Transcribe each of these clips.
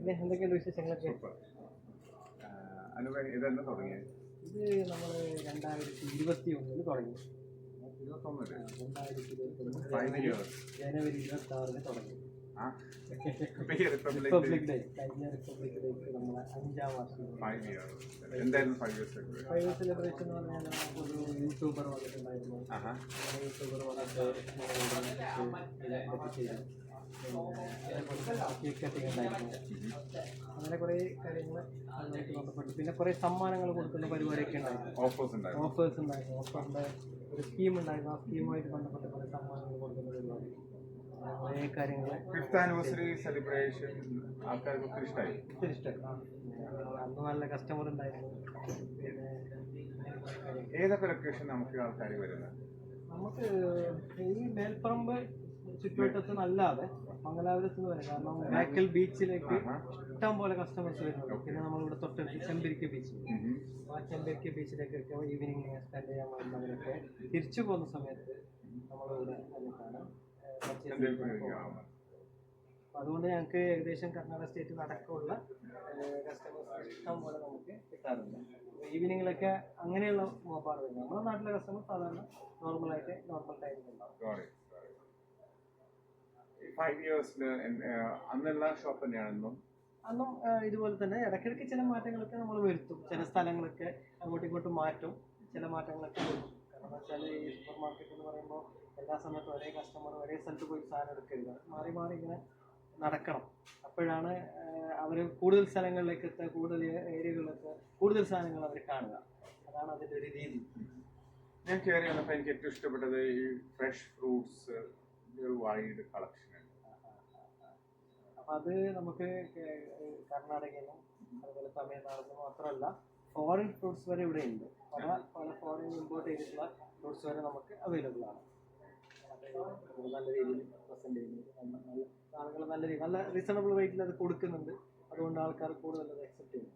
പിന്നെ എന്തൊക്കെയുണ്ട് വിശേഷങ്ങളൊക്കെ? ഇതെന്ന് തുടങ്ങിയത്? ഇത് നമ്മൾ 2021 തുടങ്ങി. 2021 ജനുവരി 26 തുടങ്ങി. റിപ്പബ്ലിക് ഡേ, കഴിഞ്ഞ റിപ്പബ്ലിക് ഡേക്ക് നമ്മളെ 5ാം വർഷം. 5 ഇയേഴ്സ് സെലിബ്രേഷൻ എന്ന് പറഞ്ഞാൽ ഒരു യൂട്യൂബർ വന്നിട്ടുണ്ടായിരുന്നു. യൂട്യൂബർ വന്നിട്ട് ഇതൊക്കെ ചെയ്തു. കേക്ക് കട്ടിങ് ഉണ്ടായിരുന്നു. അങ്ങനെ കുറേ കാര്യങ്ങൾ അതുമായിട്ട് ബന്ധപ്പെട്ടു. പിന്നെ കുറേ സമ്മാനങ്ങൾ കൊടുക്കുന്ന പരിപാടിയൊക്കെ ഉണ്ടായിരുന്നു. ഓഫേഴ്സ് ഉണ്ടായിരുന്നു. ഓഫറിൻ്റെ ഒരു സ്കീം ഉണ്ടായിരുന്നു. ആ സ്കീമുമായിട്ട് ബന്ധപ്പെട്ട് കുറേ സമ്മാനങ്ങൾ കൊടുക്കുന്ന പരിപാടി, കുറേ കാര്യങ്ങൾ. 5th ആനിവേഴ്സറി സെലിബ്രേഷൻ ആൾക്കാർക്ക് ഒത്തിരി ഇഷ്ടമായി. അന്ന് നല്ല കസ്റ്റമർ ഉണ്ടായിരുന്നു. പിന്നെ ഏതൊക്കെ ലൊക്കേഷൻ നമുക്ക് ആൾക്കാർ വരുന്നത്? നമുക്ക് ഈ മേൽപ്പറമ്പ് ചുറ്റുവട്ടത്തുനിന്നല്ലാതെ മംഗലാപുരത്ത് നിന്ന് വരാം. കാരണം ബേക്കൽ ബീച്ചിലേക്ക് ഇഷ്ടം പോലെ കസ്റ്റമേഴ്സ് വരുന്നുണ്ട്. പിന്നെ നമ്മളിവിടെ തൊട്ടടുത്ത് ചെമ്പരിക്ക ബീച്ച്, ആ ചെമ്പരിക്ക ബീച്ചിലേക്കൊക്കെ ഈവനിങ് സ്പെൻഡ് ചെയ്യാൻ വരുന്നവരൊക്കെ തിരിച്ചു പോകുന്ന സമയത്ത് നമ്മളിവിടെ വന്നിട്ടാണ്. അതുകൊണ്ട് ഞങ്ങൾക്ക് ഏകദേശം കർണാടക സ്റ്റേറ്റ് നടക്കമുള്ള കസ്റ്റമേഴ്സ് ഇഷ്ടം പോലെ നമുക്ക് കിട്ടാറുണ്ട്. ഈവനിങ്ങിലൊക്കെ അങ്ങനെയുള്ള മോപ്പാണ് വരുന്നത്. നമ്മുടെ നാട്ടിലെ കസ്റ്റമർ സാധാരണ നോർമൽ ടൈമിൽ ഉണ്ടാവും. 5 ഇയേഴ്സിൽ അന്നുള്ള ഷോപ്പ് തന്നെയാണെന്നും അന്നും ഇതുപോലെ തന്നെ ഇടയ്ക്കിടയ്ക്ക് ചില മാറ്റങ്ങളൊക്കെ നമ്മൾ വരുത്തും. ചില സ്ഥലങ്ങളൊക്കെ അങ്ങോട്ടും ഇങ്ങോട്ടും മാറ്റും, ചില മാറ്റങ്ങളൊക്കെ വരുത്തും. കാരണം വെച്ചാൽ ഈ സൂപ്പർ മാർക്കറ്റ് എന്ന് പറയുമ്പോൾ എല്ലാ സമയത്തും ഒരേ കസ്റ്റമർ ഒരേ സ്ഥലത്ത് പോയി സാധനം എടുക്കരുത്. മാറി മാറി ഇങ്ങനെ നടക്കണം. അപ്പോഴാണ് അവർ കൂടുതൽ സ്ഥലങ്ങളിലേക്ക് എത്തുക, കൂടുതൽ ഏരിയകളിലെത്തുക, കൂടുതൽ സാധനങ്ങൾ അവർ കാണുക. അതാണ് അതിൻ്റെ ഒരു രീതി. ഞാൻ കയറി വന്നപ്പോൾ എനിക്ക് ഏറ്റവും ഇഷ്ടപ്പെട്ടത് ഈ ഫ്രഷ് ഫ്രൂട്ട്സ് ഒരു വൈഡ് കളക്ഷൻ. അപ്പം അത് നമുക്ക് കർണാടകയിലും അതുപോലെ തമിഴ്നാടിനും മാത്രമല്ല ഫോറിൻ ഫ്രൂട്ട്സ് വരെ ഇവിടെ ഉണ്ട്. പല ഫോറിൻ ഇമ്പോർട്ട് ചെയ്തിട്ടുള്ള ഫ്രൂട്ട്സ് വരെ നമുക്ക് അവൈലബിൾ ആണ്. നല്ല രീതിയിൽ പ്രസൻറ്റ് ചെയ്യുന്നു. ആളുകൾ നല്ല രീതിയിൽ നല്ല റീസണബിൾ റേറ്റിൽ അത് കൊടുക്കുന്നുണ്ട്. അതുകൊണ്ട് ആൾക്കാർ കൂടുതൽ അത് അക്സെപ്റ്റ് ചെയ്യുന്നു.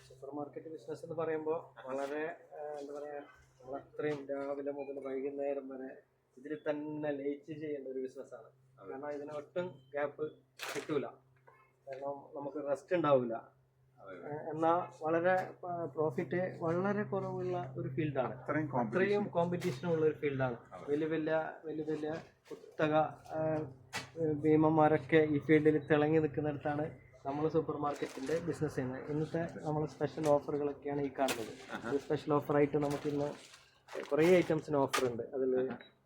സൂപ്പർ മാർക്കറ്റ് ബിസിനസ് എന്ന് പറയുമ്പോൾ വളരെ എന്താ പറയുക, നമ്മളത്രയും രാവിലെ മുതൽ വൈകുന്നേരം വരെ ഇതിൽ തന്നെ ലയിച്ച് ചെയ്യേണ്ട ഒരു ബിസിനസ്സാണ്. കാരണം ഇതിന് ഒട്ടും ഗ്യാപ്പ് കിട്ടൂല. കാരണം നമുക്ക് റെസ്റ്റ് ഉണ്ടാവില്ല. എന്നാൽ വളരെ പ്രോഫിറ്റ് വളരെ കുറവുള്ള ഒരു ഫീൽഡാണ്. അത്രയും കോമ്പറ്റീഷനുള്ള ഒരു ഫീൽഡാണ്. വലിയ വലിയ കുത്തക ഭീമന്മാരൊക്കെ ഈ ഫീൽഡിൽ തിളങ്ങി നിൽക്കുന്നിടത്താണ് നമ്മൾ സൂപ്പർ മാർക്കറ്റിൻ്റെ ബിസിനസ് ചെയ്യുന്നത്. ഇന്നത്തെ നമ്മൾ സ്പെഷ്യൽ ഓഫറുകളൊക്കെയാണ് ഈ കാണുന്നത്. സ്പെഷ്യൽ ഓഫറായിട്ട് നമുക്കിന്ന് കുറേ ഐറ്റംസിന് ഓഫറുണ്ട്. അതിൽ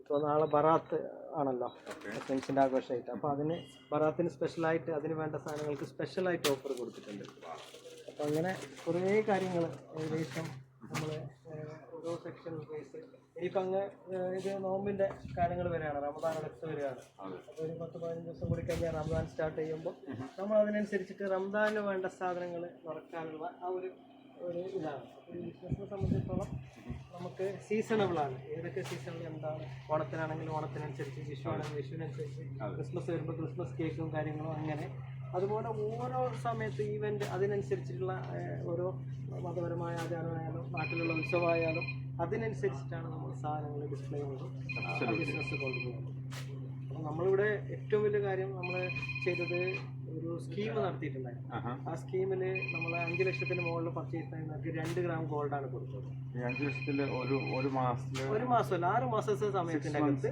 ഇപ്പോൾ നാളെ ബറാത്ത് ആണല്ലോ, മുസ്ലിംസിൻ്റെ ആഘോഷമായിട്ട്. അപ്പോൾ അതിന് ബറാത്തിന് സ്പെഷ്യലായിട്ട് അതിന് വേണ്ട സാധനങ്ങൾക്ക് സ്പെഷ്യലായിട്ട് ഓഫർ കൊടുത്തിട്ടുണ്ട്. അപ്പോൾ അങ്ങനെ കുറേ കാര്യങ്ങൾ ഏകദേശം നമ്മൾ ഓരോ സെക്ഷൻ ബേസ്. ഇനിയിപ്പോൾ അങ്ങ് ഇത് നോമ്പിൻ്റെ കാര്യങ്ങൾ വരികയാണ്, റമദാൻ അടുത്ത് വരികയാണ്. അപ്പോൾ ഒരു 10-15 ദിവസം കൂടി കഴിഞ്ഞാൽ റമദാൻ സ്റ്റാർട്ട് ചെയ്യുമ്പോൾ നമ്മൾ അതിനനുസരിച്ചിട്ട് റമദാനിന് വേണ്ട സാധനങ്ങൾ നിറക്കാനുള്ള ആ ഒരു ഇതാണ്. അപ്പോൾ ഈ ബിസിനസ്സിനെ സംബന്ധിച്ചിടത്തോളം നമുക്ക് സീസണബിളാണ്. ഏതൊക്കെ സീസണിൽ എന്താണ്, ഓണത്തിനാണെങ്കിലും ഓണത്തിനനുസരിച്ച്, വിഷുവാണെങ്കിൽ വിഷുവിനനുസരിച്ച്, ക്രിസ്മസ് വരുമ്പോൾ ക്രിസ്മസ് കേക്കും കാര്യങ്ങളും അങ്ങനെ. അതുപോലെ ഓരോ സമയത്ത് ഈവൻ്റ് അതിനനുസരിച്ചിട്ടുള്ള ഓരോ മതപരമായ ആചാരമായാലും നാട്ടിലുള്ള ഉത്സവമായാലും അതിനനുസരിച്ചിട്ടാണ് നമ്മൾ സാധനങ്ങൾ ഡിസ്പ്ലേ ചെയ്ത് ബിസിനസ് കൊണ്ടുപോകുന്നത്. അപ്പം നമ്മളിവിടെ ഏറ്റവും വലിയ കാര്യം നമ്മൾ ചെയ്തത് ഒരു സ്കീം നടത്തിയിട്ടുണ്ടായിരുന്നു. ആ സ്കീമിൽ നമ്മൾ 5 ലക്ഷത്തിന് മുകളിൽ പർച്ചേസ് ചെയ്യുന്നവർക്ക് 2 ഗ്രാം ഗോൾഡാണ് കൊടുത്തത്. 5 ലക്ഷത്തിൽ ഒരു മാസമല്ല 6 മാസത്തെ സമയത്തിൻ്റെ അകത്ത്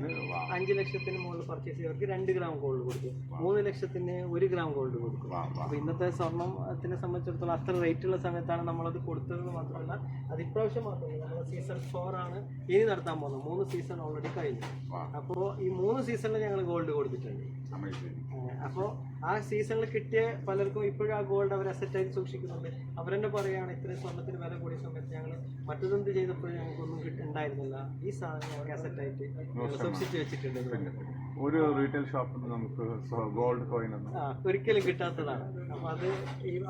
5 ലക്ഷത്തിന് മുകളിൽ പർച്ചേസ് ചെയ്തവർക്ക് 2 ഗ്രാം ഗോൾഡ് കൊടുക്കും. 3 ലക്ഷത്തിന് 1 ഗ്രാം ഗോൾഡ് കൊടുക്കും. അപ്പോൾ ഇന്നത്തെ സ്വർണ്ണത്തിനെ സംബന്ധിച്ചിടത്തോളം അത്ര റേറ്റുള്ള സമയത്താണ് നമ്മളത് കൊടുത്തതെന്ന് മാത്രമല്ല, അത് ഇപ്രാവശ്യം മാത്രമല്ല, നമ്മൾ സീസൺ 4 ആണ് ഇനി നടത്താൻ പോകുന്നത്. 3 സീസൺ ഓൾറെഡി കഴിഞ്ഞു. അപ്പോൾ ഈ 3 സീസണിൽ ഞങ്ങൾ ഗോൾഡ് കൊടുത്തിട്ടുണ്ട്. അപ്പോൾ ആ സീസണിൽ കിട്ടിയ പലർക്കും ഇപ്പോഴും ആ ഗോൾഡ് അവർ അസറ്റായി സൂക്ഷിക്കുന്നുണ്ട്. അവരെന്നെ പറയുകയാണ്, ഇത്രയും സ്വർണ്ണത്തിന് വില കൂടിയ സമയത്ത് ഞങ്ങൾ മറ്റതെന്ത് ചെയ്തപ്പോഴും ഞങ്ങൾക്കൊന്നും ഉണ്ടായിരുന്നില്ല, ഈ സാധനം ഞങ്ങൾക്ക് അസറ്റായിട്ട് സൂക്ഷിച്ച് വെച്ചിട്ടുണ്ട്. ഒരു റീറ്റെയിൽ ഷോപ്പിൽ നമുക്ക് ഗോൾഡ് കോയിൻ ഒരിക്കലും കിട്ടാത്തതാണ്. അപ്പോൾ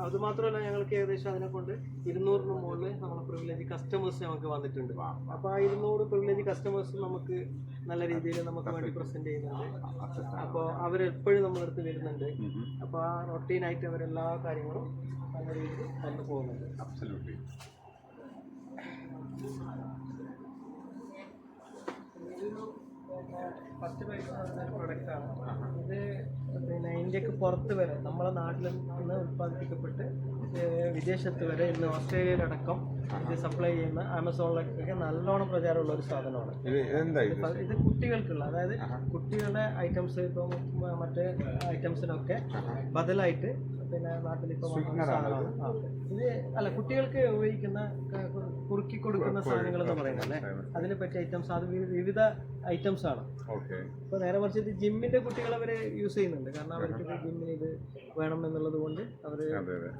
അത് മാത്രമല്ല, ഞങ്ങൾക്ക് ഏകദേശം അതിനെ കൊണ്ട് 200-ന് മുകളിൽ നമ്മളെ പ്രിവിലേജ് കസ്റ്റമേഴ്സ് നമുക്ക് വന്നിട്ടുണ്ട്. അപ്പോൾ ആ 200 പ്രിവിലേജ് കസ്റ്റമേഴ്സ് നമുക്ക് നല്ല രീതിയിൽ നമുക്ക് വേണ്ടി പ്രസന്റ് ചെയ്യുന്നുണ്ട്. അപ്പോൾ അവരെപ്പോഴും നമ്മളടുത്ത് വരുന്നുണ്ട്. അപ്പോൾ ആ റൊട്ടീനായിട്ട് അവരെല്ലാ കാര്യങ്ങളും നല്ല രീതിയിൽ കൊണ്ടു പോകുന്നുണ്ട്. അബ്സല്യൂട്ട്ലി. ഫസ്റ്റ് പ്രൈസ് ഒരു പ്രൊഡക്റ്റാണ് ഇത്. പിന്നെ ഇന്ത്യക്ക് പുറത്ത് വരെ നമ്മളെ നാട്ടിൽ നിന്ന് ഉത്പാദിപ്പിക്കപ്പെട്ട് വിദേശത്ത് വരെ ഇന്ന് ഓസ്ട്രേലിയയിലടക്കം ഇത് സപ്ലൈ ചെയ്യുന്ന ആമസോണിലൊക്കെ നല്ലോണം പ്രചാരമുള്ള ഒരു സാധനമാണ്. ഇത് കുട്ടികൾക്കുള്ള, അതായത് കുട്ടികളുടെ ഐറ്റംസ് ഇപ്പം മറ്റേ ഐറ്റംസിനൊക്കെ ബദലായിട്ട് പിന്നെ നാട്ടിലിപ്പോൾ സാധനമാണ്. ഇത് അല്ല, കുട്ടികൾക്ക് ഉപയോഗിക്കുന്ന കുറുക്കി കൊടുക്കുന്ന സാധനങ്ങൾ എന്ന് പറയുന്നത് അതിനെ പറ്റിയ ഐറ്റംസ്, അത് വിവിധ ഐറ്റംസ് ആണ്. ഇപ്പൊ നേരെ മറിച്ച് ഇത് ജിമ്മിന്റെ കുട്ടികൾ അവരെ യൂസ് ചെയ്യുന്നുണ്ട്. കാരണം അവർക്ക് ജിമ്മിന് ഇത് വേണം എന്നുള്ളത് കൊണ്ട് അവര്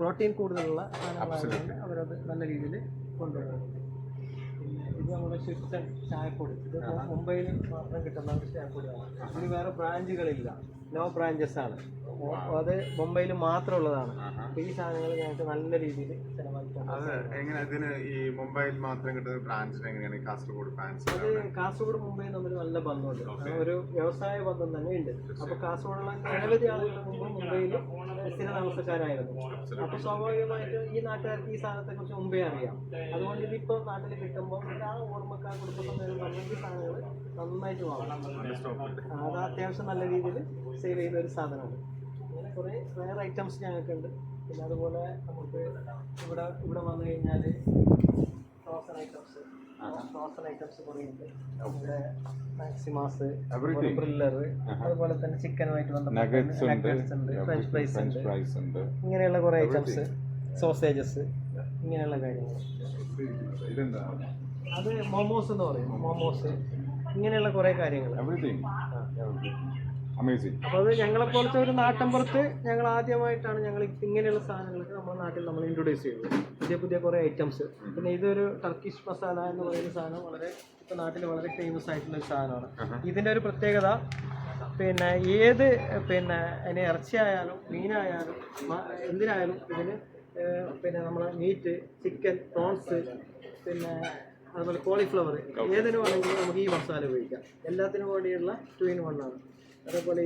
പ്രോട്ടീൻ കൂടുതലുള്ള സാധനങ്ങളായതുകൊണ്ട് അവരത് നല്ല രീതിയിൽ കൊണ്ടുവരുന്നുണ്ട്. പിന്നെ ഇത് നമ്മുടെ ഷിഫ്റ്റൻ ചായപ്പൊടി, ഇത് മുംബൈയിൽ മാത്രം കിട്ടുന്ന ഒരു ചായപ്പൊടിയാണ്. ഇതിന് വേറെ ബ്രാഞ്ചുകളില്ല, നോ ബ്രാഞ്ചസ് ആണ്. അത് മുംബൈയിൽ മാത്രമുള്ളതാണ്. അപ്പൊ ഈ സാധനങ്ങൾ ഞങ്ങൾക്ക് നല്ല രീതിയിൽ ചെലവാക്കിയാണ്. മുംബൈയിൽ മാത്രം കിട്ടുന്ന ബ്രാഞ്ചിന് എങ്ങനെയാണ് കാസർഗോഡ് ഫാൻസ്? അത് കാസർഗോഡ് മുംബൈ തമ്മിൽ നല്ല ബന്ധമുണ്ട്, ഒരു വ്യവസായ ബന്ധം തന്നെ ഉണ്ട്. അപ്പൊ കാസർഗോഡുള്ള നിരവധി ആളുകൾ മുമ്പ് മുംബൈയിൽ സ്ഥിര താമസക്കാരായിരുന്നു. അപ്പൊ സ്വാഭാവികമായിട്ടും ഈ നാട്ടുകാർക്ക് ഈ സാധനത്തെ കുറിച്ച് മുമ്പേ അറിയാം. അതുകൊണ്ട് ഇതിപ്പോ നാട്ടിൽ കിട്ടുമ്പോൾ ആ ഓർമ്മക്കാർ കുടുംബസമേതം നമ്മൾ ഈ സാധനങ്ങൾ നന്നായിട്ട് വാങ്ങണം. അത് അത്യാവശ്യം നല്ല രീതിയിൽ സെയിൽ ചെയ്യുന്ന ഒരു സാധനമാണ്. അങ്ങനെ കുറേ വേറെ ഐറ്റംസ് ഞങ്ങൾക്കുണ്ട്. പിന്നെ അതുപോലെ നമുക്ക് ഇവിടെ വന്നു കഴിഞ്ഞാൽ ഫ്രോസൺ ഐറ്റംസ് കുറേ ഉണ്ട്. ഇവിടെ മാക്സിമാസ്, ബ്രില്ലർ, അതുപോലെ തന്നെ ചിക്കനുമായിട്ട് ബന്ധപ്പെട്ട് ഉണ്ട്, ഫ്രഞ്ച് ഫ്രൈസ് ഉണ്ട്, ഇങ്ങനെയുള്ള കുറേ ഐറ്റംസ്, സോസേജസ്, ഇങ്ങനെയുള്ള കാര്യങ്ങൾ. അത് മോമോസ് എന്ന് പറയും, മോമോസ്, ഇങ്ങനെയുള്ള കുറേ കാര്യങ്ങൾ. അപ്പോൾ അത് ഞങ്ങളെപ്പോലത്തെ ഒരു നാട്ടിൻപുറത്ത് ഞങ്ങൾ ആദ്യമായിട്ടാണ് ഞങ്ങൾ ഇങ്ങനെയുള്ള സാധനങ്ങളൊക്കെ നമ്മുടെ നാട്ടിൽ നമ്മൾ ഇൻട്രൊഡ്യൂസ് ചെയ്തത്. പുതിയ കുറേ ഐറ്റംസ്. പിന്നെ ഇതൊരു ടർക്കിഷ് മസാല എന്ന് പറയുന്ന സാധനം വളരെ ഇപ്പോൾ നാട്ടിൽ വളരെ ഫേമസ് ആയിട്ടുള്ള ഒരു സാധനമാണ്. ഇതിൻ്റെ ഒരു പ്രത്യേകത പിന്നെ ഏത് പിന്നെ അതിന് ഇറച്ചിയായാലും മീനായാലും എന്തിനായാലും ഇതിന് പിന്നെ നമ്മൾ മീറ്റ്, ചിക്കൻ, പ്രോൺസ്, പിന്നെ അതുപോലെ കോളിഫ്ലവർ, ഏതിനു വേണമെങ്കിലും നമുക്ക് ഈ മസാല ഉപയോഗിക്കാം. എല്ലാത്തിനും വേണ്ടിയുള്ള 2 in 1 ആണ്. അതേപോലെ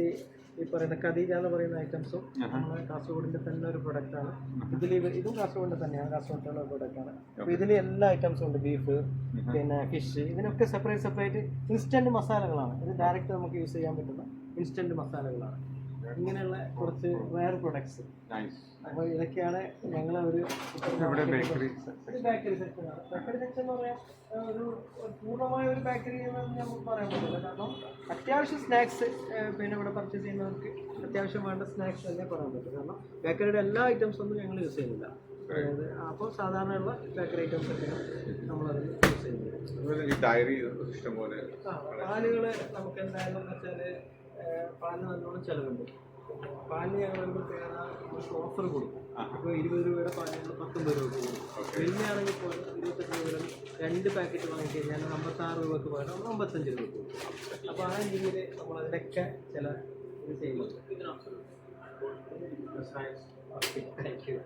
ഈ പറയുന്ന കദീജ എന്ന് പറയുന്ന ഐറ്റംസും നമ്മുടെ കാസർഗോഡിൻ്റെ തന്നെ ഒരു പ്രൊഡക്റ്റാണ്. ഇതും കാസർഗോഡിൻ്റെ തന്നെയാണ്, കാസർഗോഡിൻ്റെ ഒരു പ്രൊഡക്റ്റാണ്. അപ്പോൾ ഇതിൽ എല്ലാ ഐറ്റംസും ഉണ്ട്. ബീഫ്, പിന്നെ ഫിഷ്, ഇതിനൊക്കെ സെപ്പറേറ്റ് ഇൻസ്റ്റൻറ്റ് മസാലകളാണ്. ഇത് ഡയറക്റ്റ് നമുക്ക് യൂസ് ചെയ്യാൻ പറ്റുന്ന ഇൻസ്റ്റൻറ്റ് മസാലകളാണ്. ഇങ്ങനെയുള്ള കുറച്ച് റയർ പ്രൊഡക്ട്സ്. അപ്പോൾ ഇതൊക്കെയാണ് ഞങ്ങളെ ഒരു ബേക്കറി സെക്ഷനാണ്. ബേക്കറി സെക്ഷൻ എന്ന് പറയാൻ ഒരു പൂർണ്ണമായ ഒരു ബേക്കറി എന്ന് നമുക്ക് പറയാൻ പറ്റില്ല. കാരണം അത്യാവശ്യം സ്നാക്സ് പിന്നെ ഇവിടെ പർച്ചേസ് ചെയ്യുന്നവർക്ക് അത്യാവശ്യം വേണ്ട സ്നാക്സ് തന്നെ പറയാൻ പറ്റും. കാരണം ബേക്കറിയുടെ എല്ലാ ഐറ്റംസ് ഒന്നും ഞങ്ങൾ യൂസ് ചെയ്യുന്നില്ല. അപ്പോൾ സാധാരണയുള്ള ബേക്കറി ഐറ്റംസ് ഒക്കെയാണ് നമ്മളത് യൂസ് ചെയ്യുന്നത്. പാലുകൾ നമുക്ക് എന്തായാലും എന്ന് വെച്ചാൽ പാലിന് നല്ലോണം ചിലവുണ്ട്. പാലിന് ഞങ്ങൾ നമുക്ക് ഓഫർ കൊടുക്കും. ഇപ്പോൾ 20 രൂപയുടെ പാലുകൾ 19 രൂപ കൊടുക്കും. വലിയാണെങ്കിൽ പോലും 28 രൂപയുടെ 2 പാക്കറ്റ് വാങ്ങിക്കഴിഞ്ഞാൽ 56 രൂപക്ക് പകരം 55 രൂപ കൊടുക്കും. അപ്പോൾ ആ രീതിയിൽ നമ്മൾ അതിനൊക്കെ ചില ഇത് ചെയ്യുന്നുണ്ട്. Thank you.